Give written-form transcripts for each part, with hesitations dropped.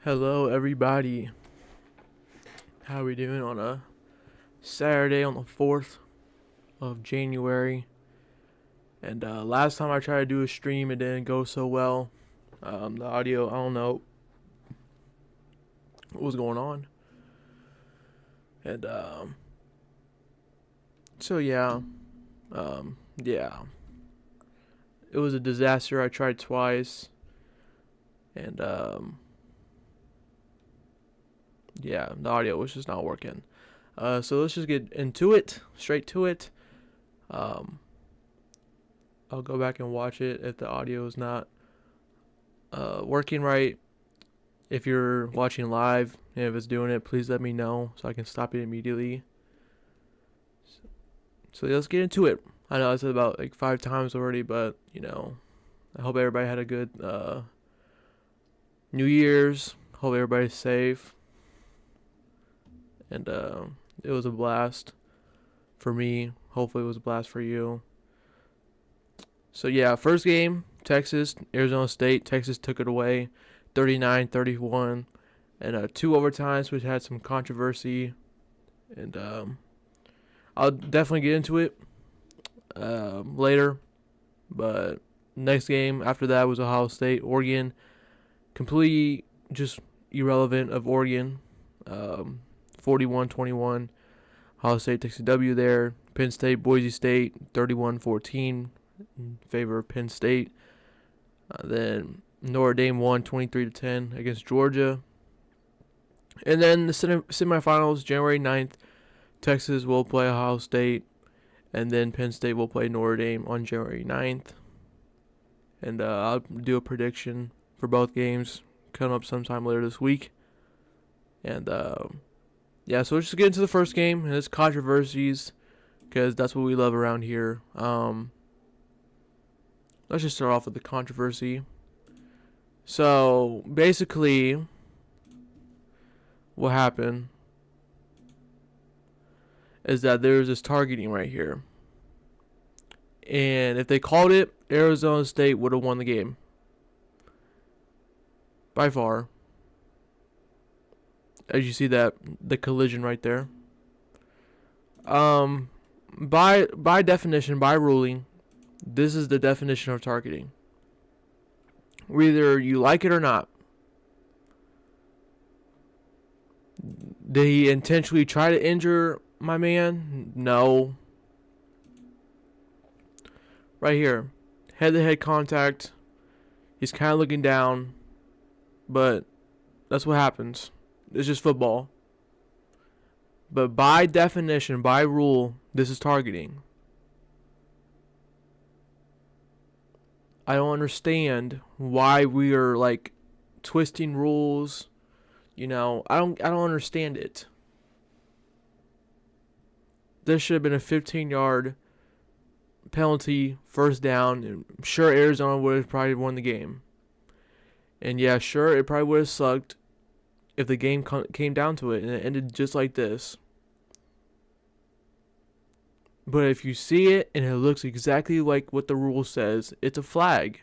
Hello, everybody. How are we doing on a Saturday on the 4th of January? And last time I tried to do a stream, it didn't go so well. The audio, I don't know what was going on. And so yeah, yeah, it was a disaster. I tried twice, and yeah, the audio was just not working. So let's just get into it, straight to it. I'll go back and watch it if the audio is not working right. If you're watching live and if it's doing it, please let me know so I can stop it immediately. So let's get into it. I know I said about like 5 times already, but I hope everybody had a good New Year's. Hope everybody's safe. And it was a blast for me. Hopefully it was a blast for you. So yeah, first game, Texas, Arizona State. Texas took it away, 39-31. And 2 overtimes, which had some controversy. And I'll definitely get into it later. But next game after that was Ohio State, Oregon. Completely just irrelevant of Oregon. 41-21. Ohio State takes a W there. Penn State, Boise State, 31-14 in favor of Penn State. Then Notre Dame won 23-10 against Georgia. And then the semifinals, January 9th, Texas will play Ohio State. And then Penn State will play Notre Dame on January 9th. And I'll do a prediction for both games coming up sometime later this week. And yeah, so let's just get into the first game, and it's controversies, because that's what we love around here. Let's just start off with the controversy. So, basically, what happened is that there's this targeting right here. And if they called it, Arizona State would have won the game. By far. As you see that, the collision right there. By definition, by ruling, this is the definition of targeting. Whether you like it or not. Did he intentionally try to injure my man? No. Right here. Head-to-head contact. He's kind of looking down. But that's what happens. It's just football. But by definition, by rule, this is targeting. I don't understand why we are like twisting rules. I don't understand it. This should have been a 15-yard penalty, first down. And I'm sure Arizona would have probably won the game. And yeah, sure, it probably would have sucked if the game came down to it and it ended just like this. But if you see it and it looks exactly like what the rule says, it's a flag.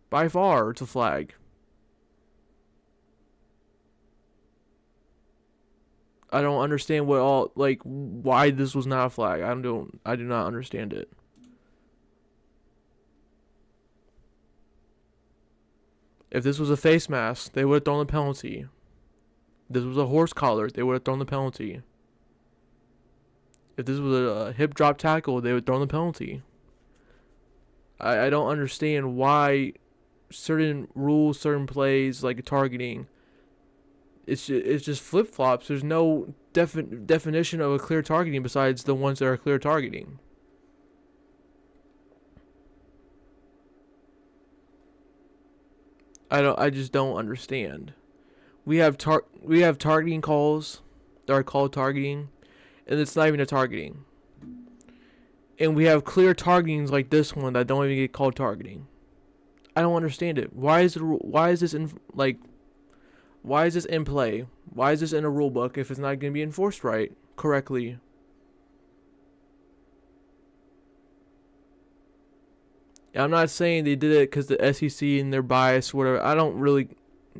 By far, it's a flag. I don't understand why this was not a flag. I do not understand it. If this was a face mask, they would have thrown the penalty. If this was a horse collar, they would have thrown the penalty. If this was a hip drop tackle, they would have thrown the penalty. I don't understand why certain rules, certain plays, like targeting, it's just flip-flops. There's no definition of a clear targeting besides the ones that are clear targeting. I just don't understand. We have targeting calls that are called targeting, and it's not even a targeting. And we have clear targetings like this one that don't even get called targeting. I don't understand it. Why is this in play? Why is this in a rule book if it's not going to be enforced correctly? I'm not saying they did it because the SEC and their bias, whatever. I don't really,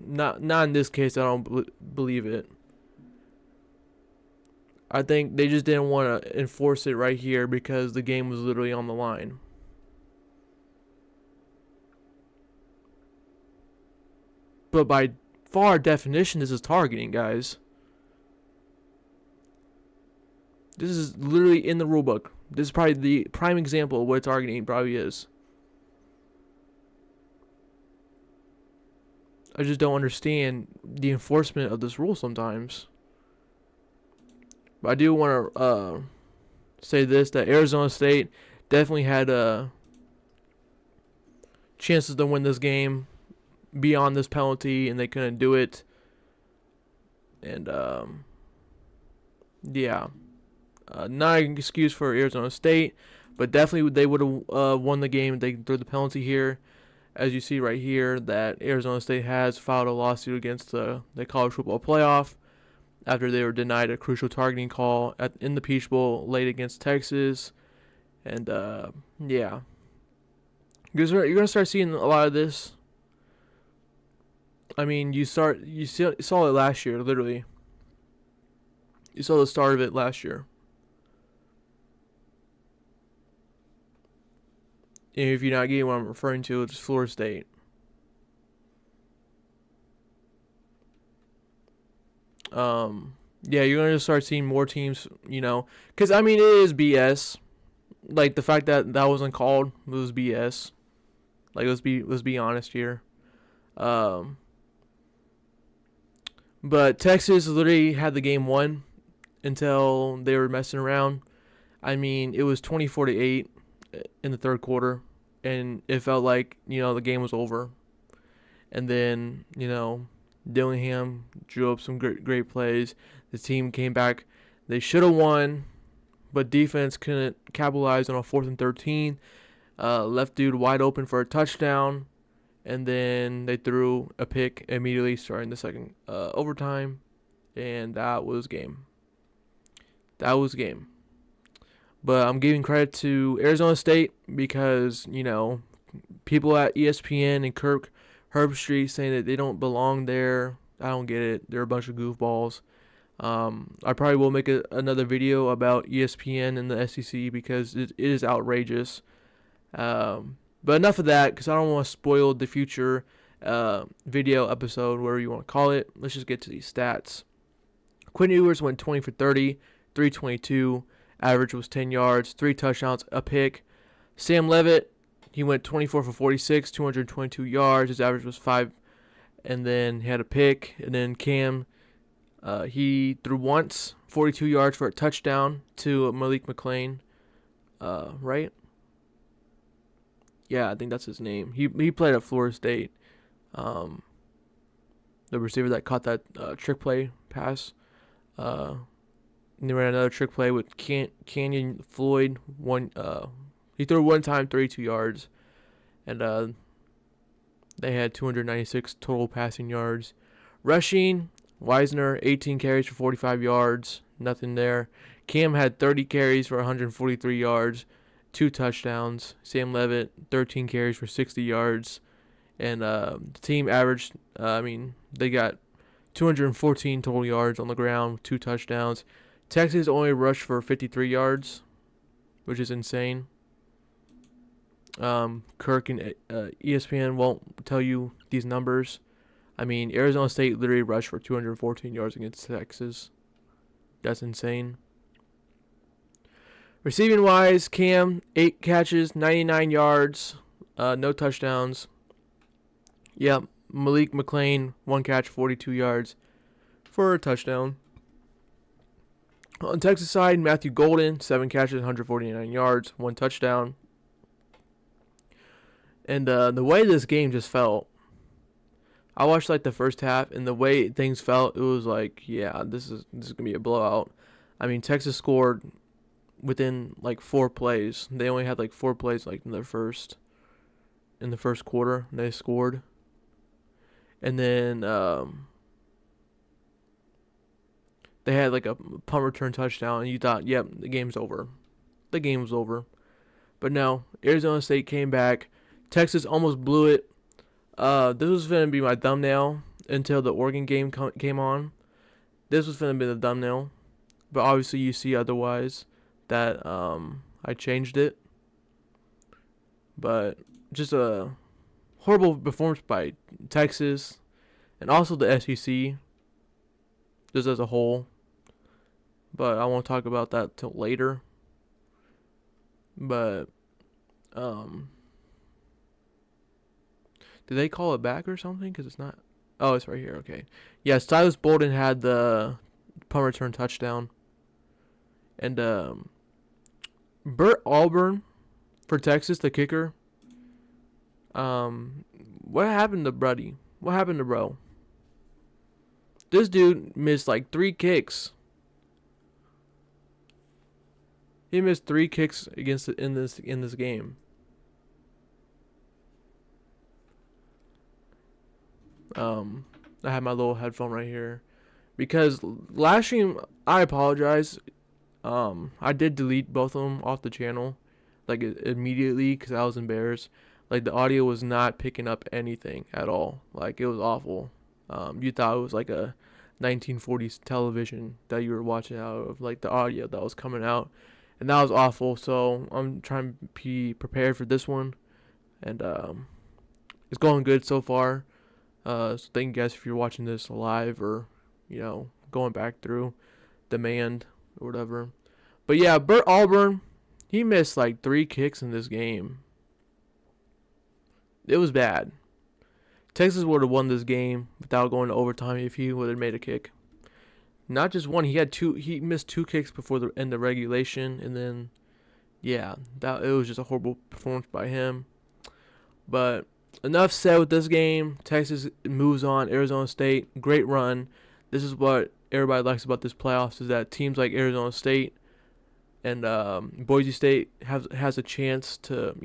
not in this case. I don't believe it. I think they just didn't want to enforce it right here because the game was literally on the line. But by far definition, this is targeting, guys. This is literally in the rulebook. This is probably the prime example of what targeting probably is. I just don't understand the enforcement of this rule sometimes. But I do want to say this, that Arizona State definitely had chances to win this game beyond this penalty, and they couldn't do it. And, yeah. Not an excuse for Arizona State, but definitely they would have won the game if they threw the penalty here. As you see right here, that Arizona State has filed a lawsuit against the college football playoff after they were denied a crucial targeting call in the Peach Bowl late against Texas. And, yeah. You're going to start seeing a lot of this. I mean, you saw it last year, literally. You saw the start of it last year. And if you're not getting what I'm referring to, it's Florida State. Yeah, you're going to start seeing more teams, because, I mean, it is BS. Like, the fact that wasn't called was BS. Like, let's be honest here. But Texas literally had the game won until they were messing around. I mean, it was 24-8 in the third quarter, and it felt like, the game was over. And then, Dillingham drew up some great plays. The team came back. They should have won, but defense couldn't capitalize on a 4th and 13. Left dude wide open for a touchdown, and then they threw a pick immediately starting the second overtime, and that was game. But I'm giving credit to Arizona State because, people at ESPN and Kirk Herbstreit saying that they don't belong there. I don't get it. They're a bunch of goofballs. I probably will make another video about ESPN and the SEC because it is outrageous. But enough of that, because I don't want to spoil the future video episode, whatever you want to call it. Let's just get to these stats. Quinn Ewers went 20 for 30, 322. Average was 10 yards, 3 touchdowns, a pick. Sam Levitt, he went 24 for 46, 222 yards. His average was 5, and then he had a pick. And then Cam, he threw once, 42 yards for a touchdown to Malik McClain. Right? Yeah, I think that's his name. He played at Florida State. The receiver that caught that trick play pass. And they ran another trick play with Canyon Floyd. He threw one time, 32 yards. And they had 296 total passing yards. Rushing, Wisner, 18 carries for 45 yards. Nothing there. Cam had 30 carries for 143 yards. 2 touchdowns. Sam Levitt, 13 carries for 60 yards. And the team averaged, they got 214 total yards on the ground, 2 touchdowns. Texas only rushed for 53 yards, which is insane. Kirk and ESPN won't tell you these numbers. I mean, Arizona State literally rushed for 214 yards against Texas. That's insane. Receiving wise, Cam, 8 catches, 99 yards, no touchdowns. Yep, Malik McClain, 1 catch, 42 yards for a touchdown. On Texas side, Matthew Golden, 7 catches, 149 yards, 1 touchdown. And the way this game just felt, I watched like the first half, and the way things felt, it was like, yeah, this is gonna be a blowout. I mean, Texas scored within like 4 plays. They only had like 4 plays like in the first quarter. They scored, and then they had like a punt return touchdown, and you thought, yep, the game's over. The game was over. But no, Arizona State came back. Texas almost blew it. This was going to be my thumbnail until the Oregon game came on. This was going to be the thumbnail. But obviously you see otherwise that I changed it. But just a horrible performance by Texas and also the SEC just as a whole. But I won't talk about that till later. But did they call it back or something? Because it's not. Oh, it's right here. Okay. Yeah, Silas Bolden had the punt return touchdown. And Bert Auburn for Texas, the kicker. What happened to Bruddy? What happened to bro? This dude missed like 3 kicks. He missed 3 kicks against in this game. I have my little headphone right here because last stream I apologize. I did delete both of them off the channel, like immediately because I was embarrassed. Like the audio was not picking up anything at all. Like it was awful. You thought it was like a 1940s television that you were watching out of, like the audio that was coming out, and that was awful. So I'm trying to be prepared for this one, and it's going good so far. So thank you guys if you're watching this live or, going back through demand or whatever. But yeah, Bert Auburn, he missed like 3 kicks in this game. It was bad. Texas would have won this game without going to overtime if he would have made a kick. Not just one, he had 2. He missed 2 kicks before the end of regulation, and then it was just a horrible performance by him. But enough said with this game. Texas moves on. Arizona State, great run. This is what everybody likes about this playoffs, is that teams like Arizona State and Boise State has a chance to,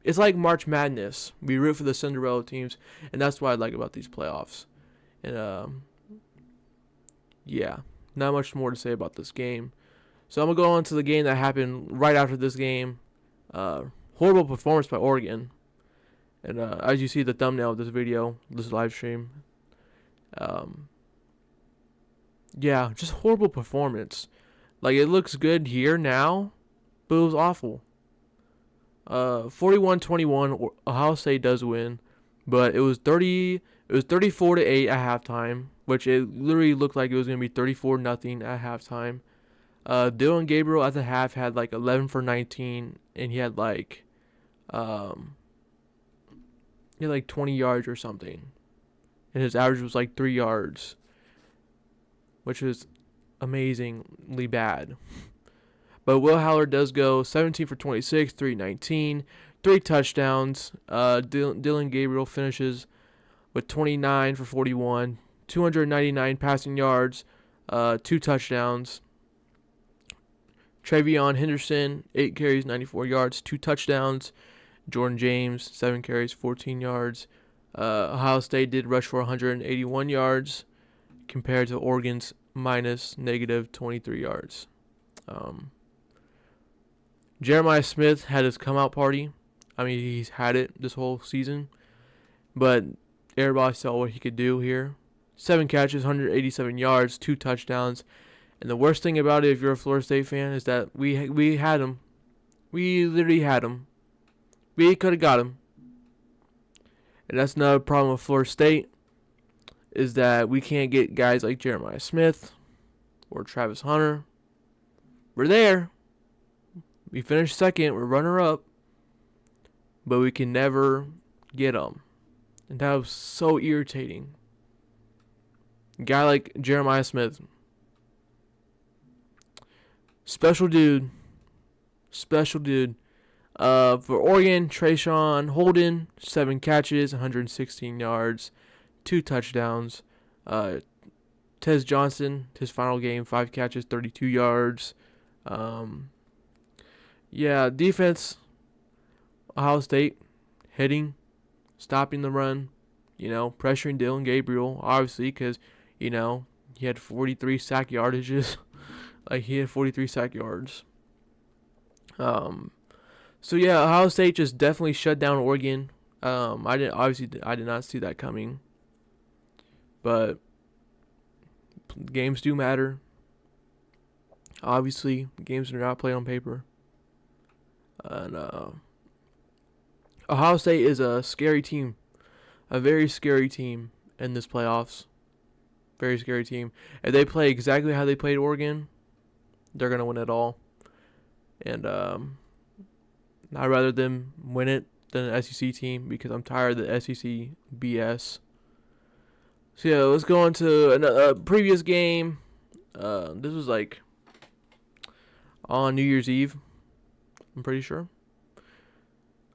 it's like March Madness. We root for the Cinderella teams, and that's what I like about these playoffs. And not much more to say about this game. So I'm going to go on to the game that happened right after this game. Horrible performance by Oregon. And as you see the thumbnail of this video, this live stream, just horrible performance. Like, it looks good here now, but it was awful. 41-21, Ohio State does win, but it was 34-8 at halftime, which it literally looked like it was going to be 34-0 at halftime. Dylan Gabriel at the half had like 11 for 19, and he had like 20 yards or something. And his average was like 3 yards, which was amazingly bad. But Will Haller does go 17 for 26, 319, 3 touchdowns. Dylan Gabriel finishes with 29 for 41, 299 passing yards, 2 touchdowns. Travion Henderson, 8 carries, 94 yards, 2 touchdowns. Jordan James, 7 carries, 14 yards. Ohio State did rush for 181 yards compared to Oregon's negative 23 yards. Jeremiah Smith had his come-out party. I mean, he's had it this whole season. But everybody saw what he could do here. 7 catches, 187 yards, 2 touchdowns. And the worst thing about it, if you're a Florida State fan, is that we had him. We literally had him. We could have got him. And that's another problem with Florida State, is that we can't get guys like Jeremiah Smith or Travis Hunter. We're there. We finished second. We're runner-up. But we can never get them. And that was so irritating. A guy like Jeremiah Smith. Special dude. For Oregon, Trayshawn Holden, 7 catches, 116 yards, 2 touchdowns. Tez Johnson, his final game, 5 catches, 32 yards. Defense, Ohio State, hitting, stopping the run, pressuring Dylan Gabriel, obviously, because, he had 43 sack yardages. He had 43 sack yards. So yeah, Ohio State just definitely shut down Oregon. I did not see that coming, but games do matter. Obviously, games are not played on paper, and Ohio State is a scary team, a very scary team in this playoffs. Very scary team. If they play exactly how they played Oregon, they're gonna win it all. And I'd rather them win it than an SEC team because I'm tired of the SEC BS. So yeah, let's go on to a previous game. This was like on New Year's Eve, I'm pretty sure.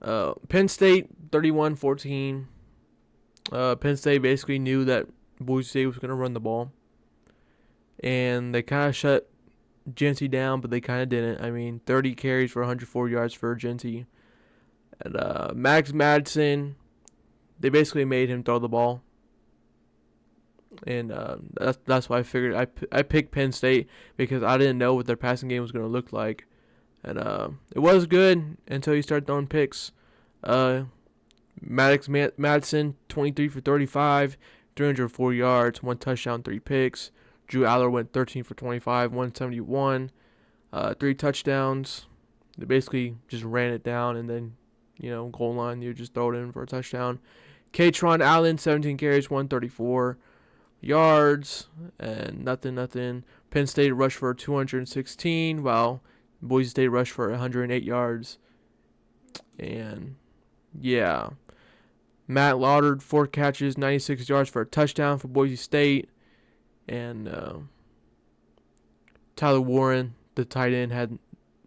Penn State 31-14. Penn State basically knew that Boise State was going to run the ball. And they kind of shut Genty down, but they kind of didn't. I mean, 30 carries for 104 yards for Genty. And Max Madsen, they basically made him throw the ball. And that's why I figured I picked Penn State because I didn't know what their passing game was going to look like. And it was good until you start throwing picks. Madsen, 23 for 35, 304 yards, 1 touchdown, 3 picks. Drew Aller went 13 for 25, 171, 3 touchdowns. They basically just ran it down, and then, goal line, you just throw it in for a touchdown. Katron Allen, 17 carries, 134 yards, and nothing. Penn State rushed for 216, while Boise State rushed for 108 yards. And, yeah. Matt Lauderd, 4 catches, 96 yards for a touchdown for Boise State. And Tyler Warren, the tight end,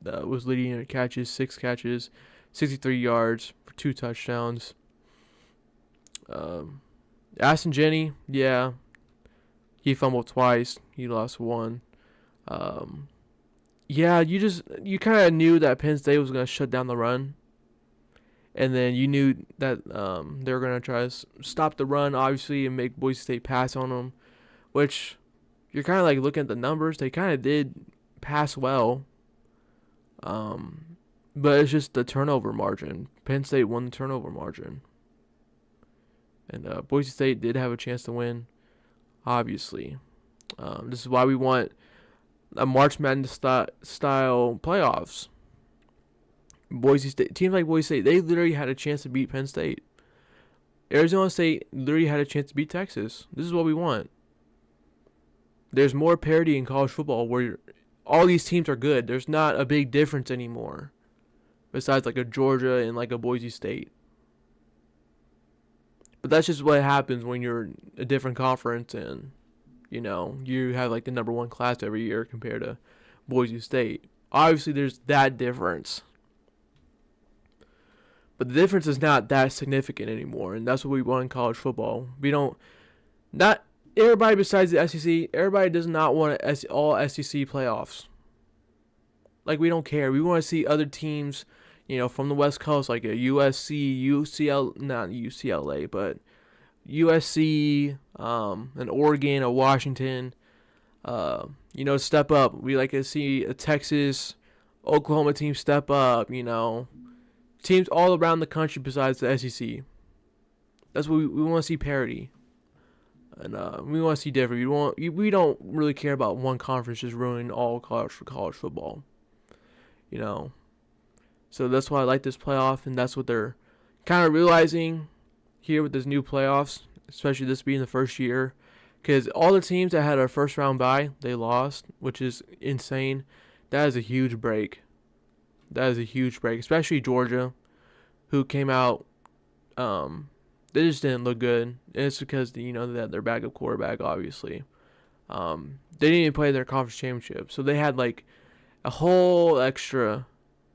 was leading in catches, 6 catches, 63 yards for 2 touchdowns. Aston Jenny, yeah, he fumbled twice. He lost 1. Yeah, you kind of knew that Penn State was going to shut down the run. And then you knew that they were going to try to stop the run, obviously, and make Boise State pass on them. Which, you're kind of like looking at the numbers. They kind of did pass well. But it's just the turnover margin. Penn State won the turnover margin. And Boise State did have a chance to win, obviously. This is why we want a March Madness style playoffs. Boise State, teams like Boise State, they literally had a chance to beat Penn State. Arizona State literally had a chance to beat Texas. This is what we want. There's more parity in college football where all these teams are good. There's not a big difference anymore, besides like a Georgia and like a Boise State. But that's just what happens when you're a different conference and, you have like the number 1 class every year compared to Boise State. Obviously, there's that difference. But the difference is not that significant anymore, and that's what we want in college football. Not everybody besides the SEC, everybody does not want all SEC playoffs. Like, we don't care. We want to see other teams, from the West Coast, like a USC, not UCLA, but USC, an Oregon, a Washington, step up. We like to see a Texas, Oklahoma team step up, Teams all around the country besides the SEC. That's what we want to see parity. And we want to see different. We don't really care about one conference just ruining all college football. So that's why I like this playoff, and that's what they're kind of realizing here with this new playoffs, especially this being the first year. Because all the teams that had a first round bye, they lost, which is insane. That is a huge break. Especially Georgia, who came out, they just didn't look good. And it's because, they had their backup quarterback, obviously. They didn't even play their conference championship. So they had, like, a whole extra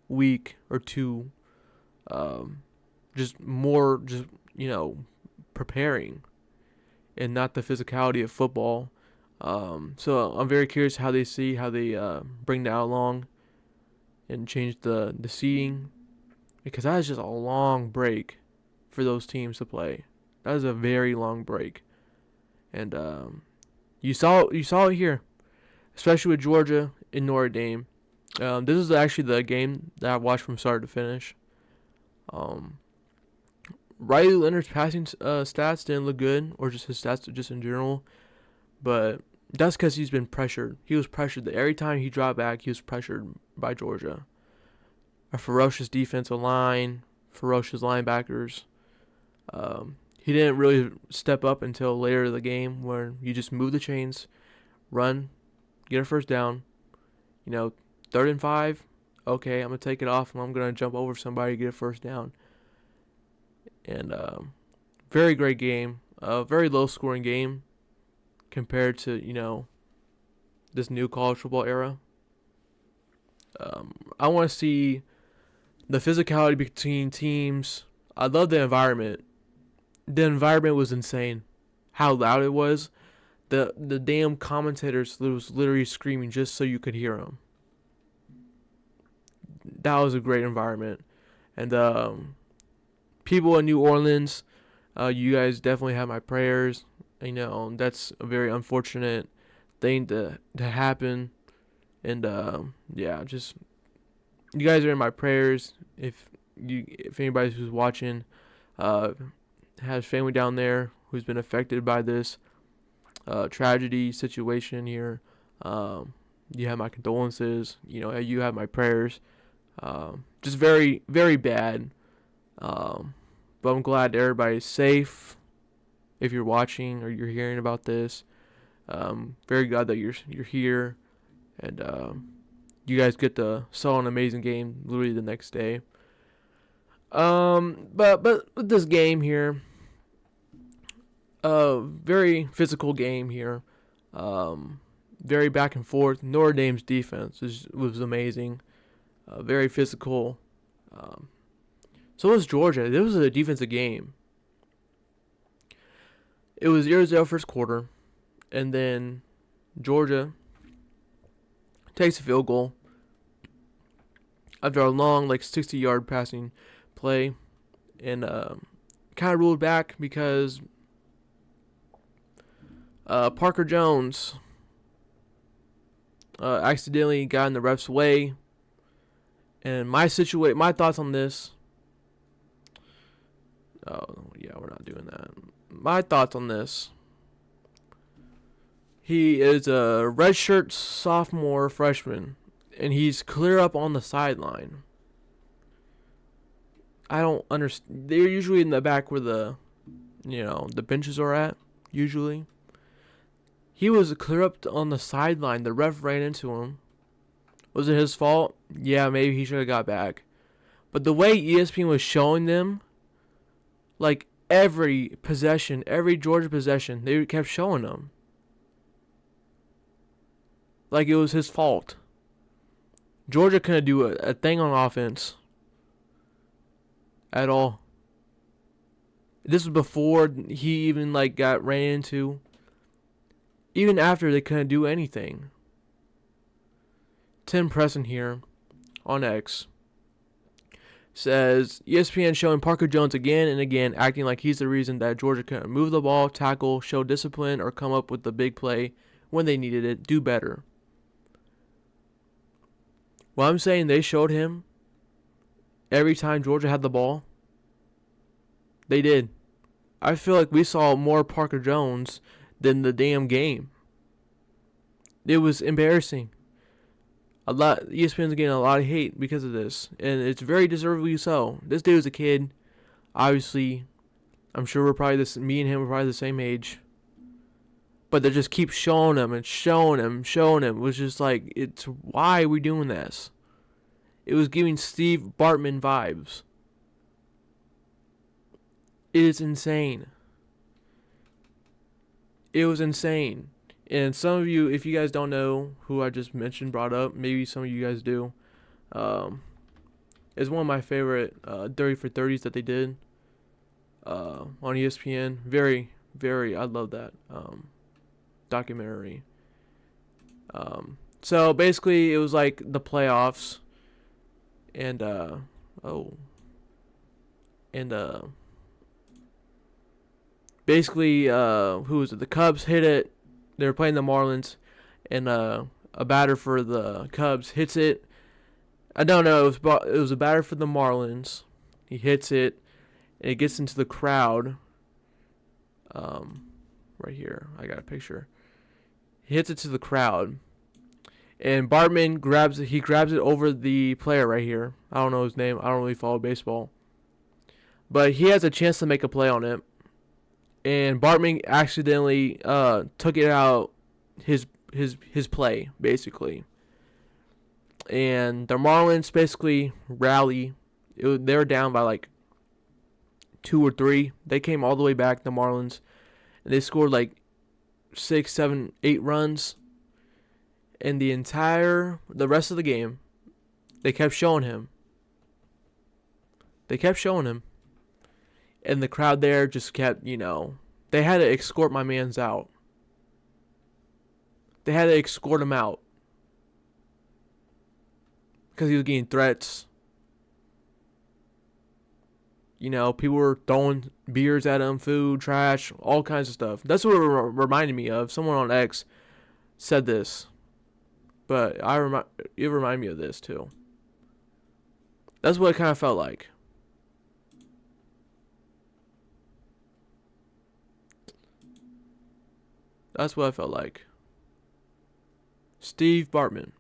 week or 2, preparing. And not the physicality of football. So I'm very curious how they bring that along and change the seeding, because that is just a long break for those teams to play. That is a very long break, and you saw it here, especially with Georgia and Notre Dame. This is actually the game that I watched from start to finish. Um, Riley Leonard's passing stats didn't look good, or just his stats just in general. But that's because he's been pressured. He was pressured. Every time he dropped back, he was pressured by Georgia. A ferocious defensive line, ferocious linebackers. He didn't really step up until later in the game, where you just move the chains, run, get a first down. 3rd and 5. Okay, I'm gonna take it off and I'm gonna jump over somebody to get a first down. And very great game. Very low scoring game compared to this new college football era. I want to see the physicality between teams. I love the environment. The environment was insane. How loud it was. The damn commentators was literally screaming just so you could hear them. That was a great environment. And people in New Orleans, you guys definitely have my prayers. That's a very unfortunate thing to happen. And just you guys are in my prayers. If anybody who's watching has family down there who's been affected by this tragedy situation here, you have my condolences. You have my prayers. Just very, very bad. But I'm glad everybody's safe. If you're watching or you're hearing about this, very glad that you're here, and you guys get to saw an amazing game literally the next day. But with this game here, very physical game here, very back and forth. Notre Dame's defense was amazing, very physical. So was Georgia. This was a defensive game. It was 0-0 first quarter, and then Georgia takes a field goal after a long, 60-yard passing play, and kind of ruled back because Parker Jones accidentally got in the ref's way. And my thoughts on this. Oh yeah, we're not doing that. My thoughts on this. He is a redshirt sophomore freshman, and he's clear up on the sideline. I don't understand. They're usually in the back where the benches are at, usually. He was clear up on the sideline. The ref ran into him. Was it his fault? Yeah, maybe he should have got back. But the way ESPN was showing them, every possession, every Georgia possession, they kept showing them. Like it was his fault. Georgia couldn't do a thing on offense at all. This was before he even got ran into. Even after, they couldn't do anything. Tim Preston here on X says ESPN showing Parker Jones again and again acting like he's the reason that Georgia couldn't move the ball, tackle, show discipline, or come up with the big play when they needed it. Do better. Well, I'm saying they showed him every time Georgia had the ball. They did. I feel like we saw more Parker Jones than the damn game. It was embarrassing. ESPN's getting a lot of hate because of this, and it's very deservedly so. This dude was a kid. Obviously, I'm sure me and him were probably the same age. But they just keep showing him and showing him. It was just why are we doing this? It was giving Steve Bartman vibes. It is insane. It was insane. And some of you, if you guys don't know who I just brought up, maybe some of you guys do. It's one of my favorite 30 for 30s that they did on ESPN. Very, very, I love that documentary. So basically, it was like the playoffs, and basically, who was it? The Cubs hit it. They were playing the Marlins, and a batter for the Cubs hits it, I don't know. It was a batter for the Marlins. He hits it, and it gets into the crowd. Right here, I got a picture. He hits it to the crowd, and Bartman grabs it. He grabs it over the player right here. I don't know his name. I don't really follow baseball, but he has a chance to make a play on it, and Bartman accidentally took it out his play basically, and the Marlins basically rally. They were down by like 2 or 3. They came all the way back, the Marlins, and they scored like 6, 7, 8 runs. And the rest of the game, they kept showing him. And the crowd there just kept, they had to escort my man's out. They had to escort him out. Because he was getting threats. People were throwing beers at him, food, trash, all kinds of stuff. That's what it reminded me of. Someone on X said this. But it reminded me of this too. That's what it kind of felt like. That's what I felt like. Steve Bartman.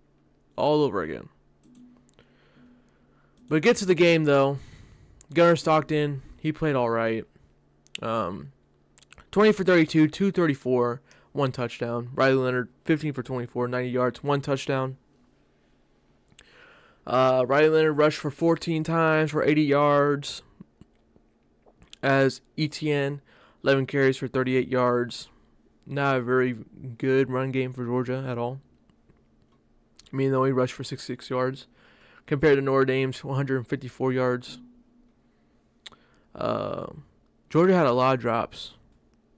All over again. But get to the game though. Gunnar Stockton, he played all right. 20 for 32, 234, 1 touchdown. Riley Leonard, 15 for 24, 90 yards, 1 touchdown. Riley Leonard rushed for 14 times for 80 yards. As ETN, 11 carries for 38 yards. Not a very good run game for Georgia at all. Though he rushed for 66 yards. Compared to Notre Dame's 154 yards. Georgia had a lot of drops.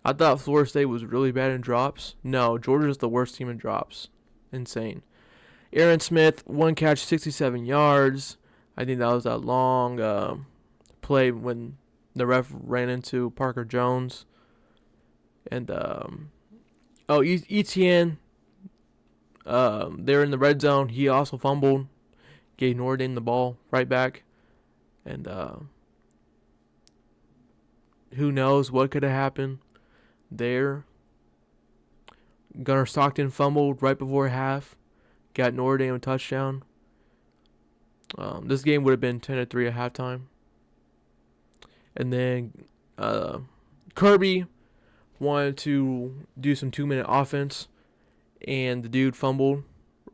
I thought Florida State was really bad in drops. No, Georgia's the worst team in drops. Insane. Aaron Smith, 1 catch, 67 yards. I think that was that long play when the ref ran into Parker Jones. And, ETN, they're in the red zone. He also fumbled. Gave Notre Dame the ball right back. And, who knows what could have happened there. Gunnar Stockton fumbled right before half. Got Notre Dame a touchdown. This game would have been 10-3 at halftime. And then Kirby wanted to do some 2-minute offense. And the dude fumbled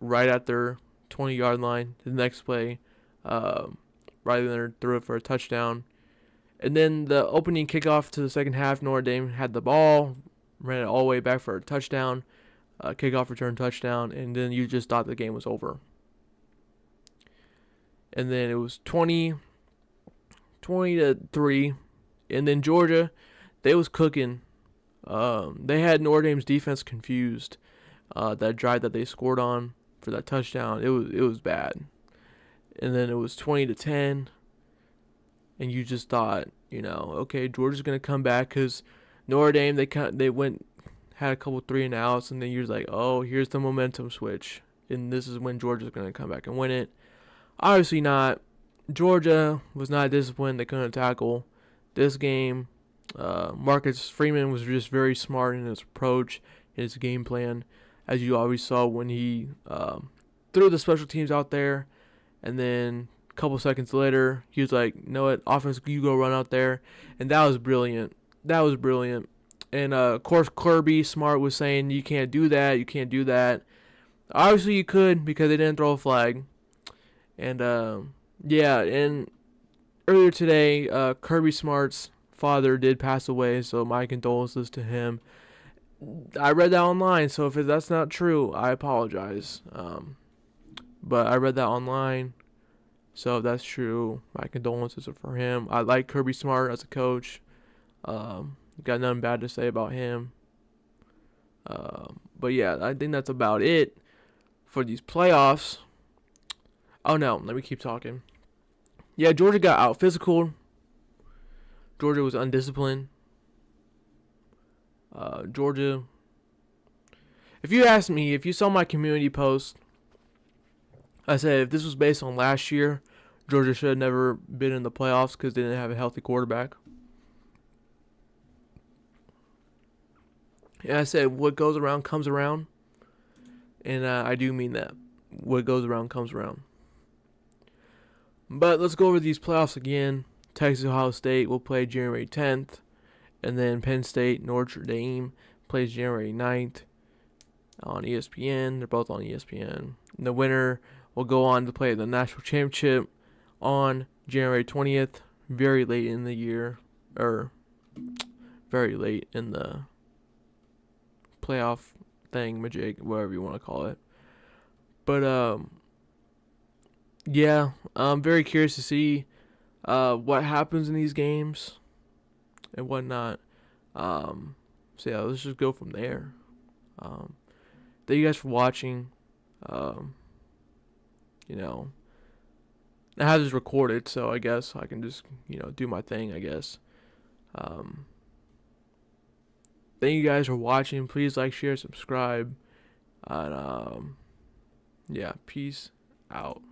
right at their 20-yard line. The next play, Riley Leonard threw it for a touchdown. And then the opening kickoff to the second half, Notre Dame had the ball, ran it all the way back for a touchdown, kickoff return touchdown, and then you just thought the game was over. And then it was 20-3, and then Georgia, they was cooking. They had Notre Dame's defense confused. That drive that they scored on for that touchdown, it was bad. And then it was 20-10. And you just thought, okay, Georgia's gonna come back because Notre Dame had a couple 3-and-outs, and then you're like, oh, here's the momentum switch, and this is when Georgia's gonna come back and win it. Obviously not. Georgia was not disciplined. They couldn't tackle this game. Marcus Freeman was just very smart in his approach, in his game plan, as you always saw when he threw the special teams out there, and then couple seconds later, he was like, "You know what, offense, you go run out there," and that was brilliant. And of course, Kirby Smart was saying, "You can't do that. Obviously, you could because they didn't throw a flag. And and earlier today, Kirby Smart's father did pass away, so my condolences to him. I read that online, so if that's not true, I apologize. But I read that online. So if that's true, my condolences are for him. I like Kirby Smart as a coach. Got nothing bad to say about him. But yeah, I think that's about it for these playoffs. Oh no, let me keep talking. Yeah, Georgia got out physical. Georgia was undisciplined. Georgia, if you ask me, if you saw my community post I said if this was based on last year, Georgia should have never been in the playoffs because they didn't have a healthy quarterback. And I said what goes around comes around, and I do mean that. What goes around comes around. But let's go over these playoffs again. Texas Ohio State will play January 10th, and then Penn State Notre Dame plays January 9th on ESPN. They're both on ESPN. And the winner will go on to play the national championship on January 20th, very late in the year, or very late in the playoff thing, majig, whatever you want to call it. But yeah, I'm very curious to see what happens in these games and whatnot. So yeah, let's just go from there. Thank you guys for watching. You know, I have this recorded, so I guess I can just do my thing. I guess. Thank you guys for watching. Please like, share, subscribe, and yeah, peace out.